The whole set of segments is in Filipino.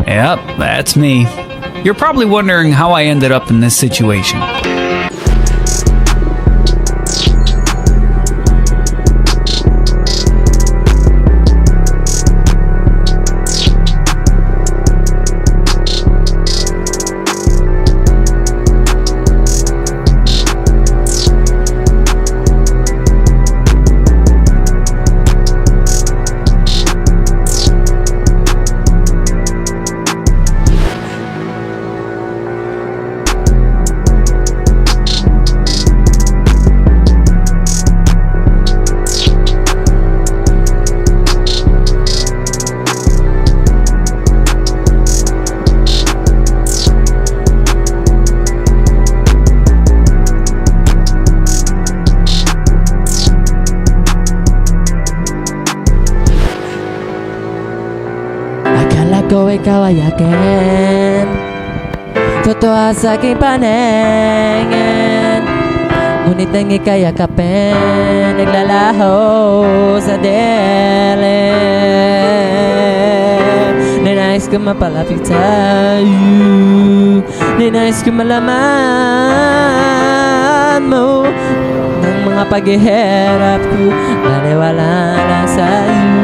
Yep, that's me. You're probably wondering how I ended up in this situation. Akala ko ikaw ay akin, totoo sa aking paningin. Ngunit nang ika'y yakapin, naglalaho sa dilim. Ninais ko mapalapit sa'yo, ninais ko malaman mo ng mga paghihirap ko, naniwala lang sa'yo.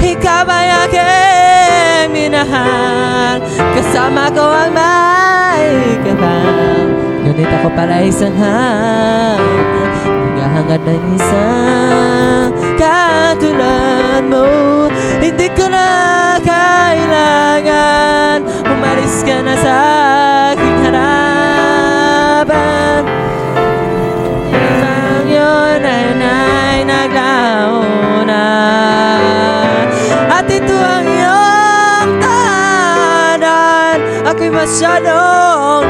Ikaw ay aking minahal, kasama ko ang may kapal. Ngunit ako pala isang hangad, naghahangad ng isang katulad mo. Hindi ko na kailangan, umalis ka na sa aking harapan. Ibang yun ay naglaho na, at ito ang iyong tahanan. Ako'y masyadong